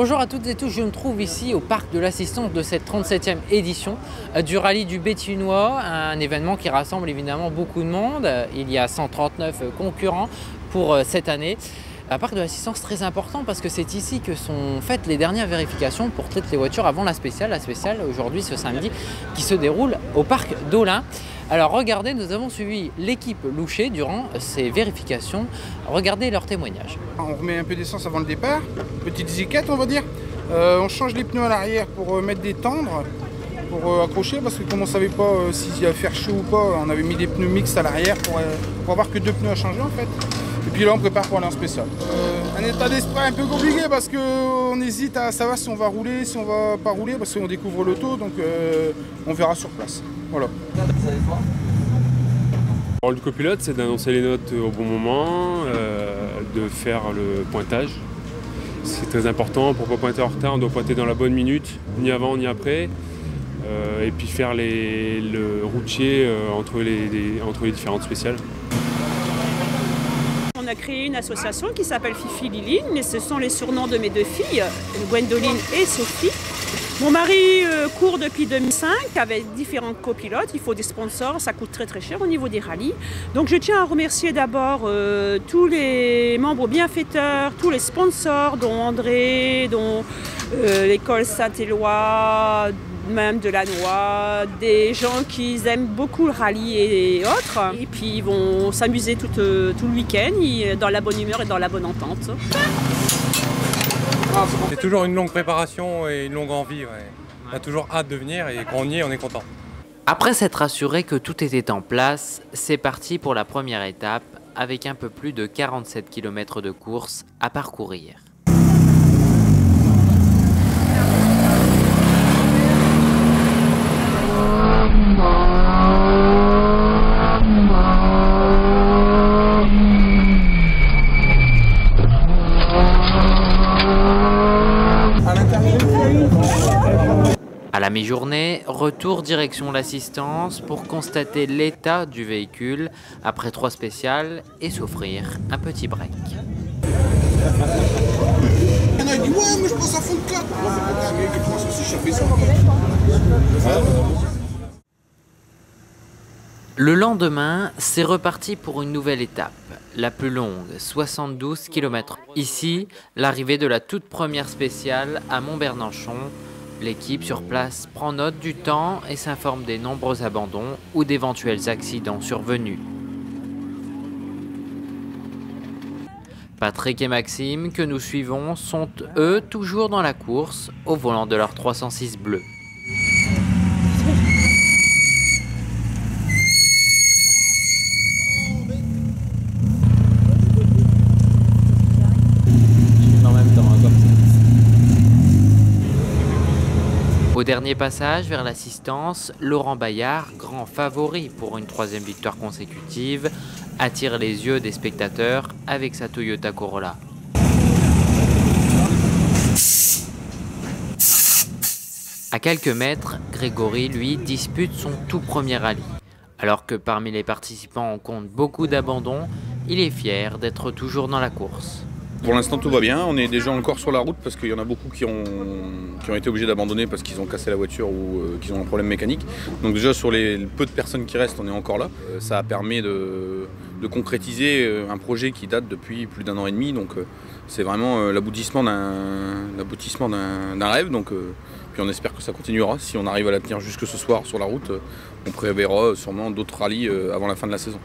Bonjour à toutes et tous, je me trouve ici au parc de l'Assistance de cette 37e édition du rallye du Béthunois, un événement qui rassemble évidemment beaucoup de monde. Il y a 139 concurrents pour cette année. Un parc de l'Assistance très important parce que c'est ici que sont faites les dernières vérifications pour toutes les voitures avant la spéciale. La spéciale aujourd'hui ce samedi qui se déroule au parc d'Aulin. Alors regardez, nous avons suivi l'équipe Loucher durant ces vérifications. Regardez leurs témoignages. On remet un peu d'essence avant le départ, petite ziquette on va dire. On change les pneus à l'arrière pour mettre des tendres, pour accrocher, parce que comme on ne savait pas s'il allait faire chaud ou pas, on avait mis des pneus mixtes à l'arrière pour avoir que 2 pneus à changer en fait. Et puis là on prépare pour aller en spécial. Un état d'esprit un peu compliqué parce qu'on hésite à savoir si on va rouler, si on va pas rouler, parce qu'on découvre l'auto, donc on verra sur place. Voilà. Le rôle du copilote, c'est d'annoncer les notes au bon moment, de faire le pointage. C'est très important, pour ne pas pointer en retard, on doit pointer dans la bonne minute, ni avant ni après. Et puis faire le routier entre les différentes spéciales. On a créé une association qui s'appelle Fifi Liline, mais ce sont les surnoms de mes 2 filles, Gwendoline et Sophie. Mon mari court depuis 2005 avec différents copilotes, il faut des sponsors, ça coûte très cher au niveau des rallyes. Donc je tiens à remercier d'abord tous les membres bienfaiteurs, tous les sponsors, dont André, dont l'école Saint-Éloi, même de la Noix, des gens qui aiment beaucoup le rallye et autres. Et puis ils vont s'amuser tout le week-end dans la bonne humeur et dans la bonne entente. C'est toujours une longue préparation et une longue envie. Ouais. On a toujours hâte de venir et quand on y est, on est content. Après s'être assuré que tout était en place, c'est parti pour la première étape avec un peu plus de 47 km de course à parcourir. À la mi-journée, retour direction l'Assistance pour constater l'état du véhicule après 3 spéciales et s'offrir un petit break. Il y en a qui disent ouais mais je pense à fond de 4. Le lendemain, c'est reparti pour une nouvelle étape, la plus longue, 72 km. Ici, l'arrivée de la toute première spéciale à Montbernanchon. L'équipe sur place prend note du temps et s'informe des nombreux abandons ou d'éventuels accidents survenus. Patrick et Maxime, que nous suivons, sont eux toujours dans la course au volant de leur 306 bleu. Au dernier passage vers l'Assistance, Laurent Bayard, grand favori pour une 3e victoire consécutive, attire les yeux des spectateurs avec sa Toyota Corolla. À quelques mètres, Grégory, lui, dispute son tout premier rallye. Alors que parmi les participants on compte beaucoup d'abandons, il est fier d'être toujours dans la course. Pour l'instant tout va bien, on est déjà encore sur la route parce qu'il y en a beaucoup qui ont été obligés d'abandonner parce qu'ils ont cassé la voiture ou qu'ils ont un problème mécanique. Donc déjà sur les peu de personnes qui restent, on est encore là. Ça a permis de concrétiser un projet qui date depuis plus d'1 an et demi. Donc c'est vraiment l'aboutissement d'un rêve. Donc, puis on espère que ça continuera. Si on arrive à la tenir jusque ce soir sur la route, on préverra sûrement d'autres rallyes avant la fin de la saison.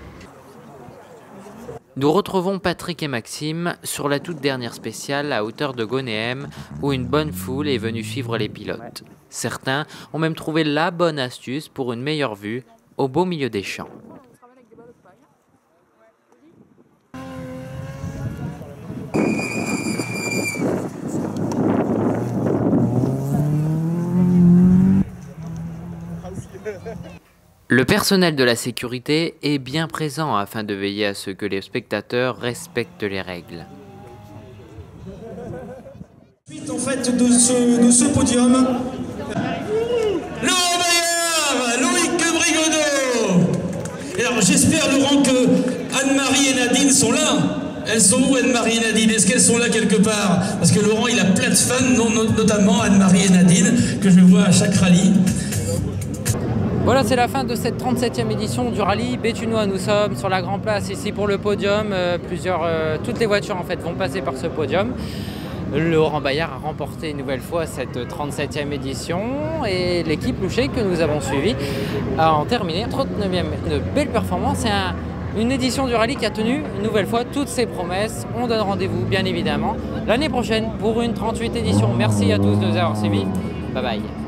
Nous retrouvons Patrick et Maxime sur la toute dernière spéciale à hauteur de Gonéhem où une bonne foule est venue suivre les pilotes. Certains ont même trouvé la bonne astuce pour une meilleure vue au beau milieu des champs. Le personnel de la sécurité est bien présent afin de veiller à ce que les spectateurs respectent les règles. Suite en fait de ce podium, Laurent Bayard, Loïc Brigodeau. Alors j'espère Laurent que Anne-Marie et Nadine sont là. Elles sont où Anne-Marie et Nadine? Est-ce qu'elles sont là quelque part? Parce que Laurent, il a plein de fans, notamment Anne-Marie et Nadine, que je vois à chaque rallye. Voilà, c'est la fin de cette 37e édition du rallye Béthunois. Nous sommes sur la Grand Place ici pour le podium. Toutes les voitures en fait vont passer par ce podium. Laurent Bayard a remporté une nouvelle fois cette 37e édition et l'équipe Louchet que nous avons suivie a en terminé 39e. Une belle performance et une édition du rallye qui a tenu une nouvelle fois toutes ses promesses. On donne rendez-vous bien évidemment l'année prochaine pour une 38e édition. Merci à tous de nous avoir suivis. Bye bye.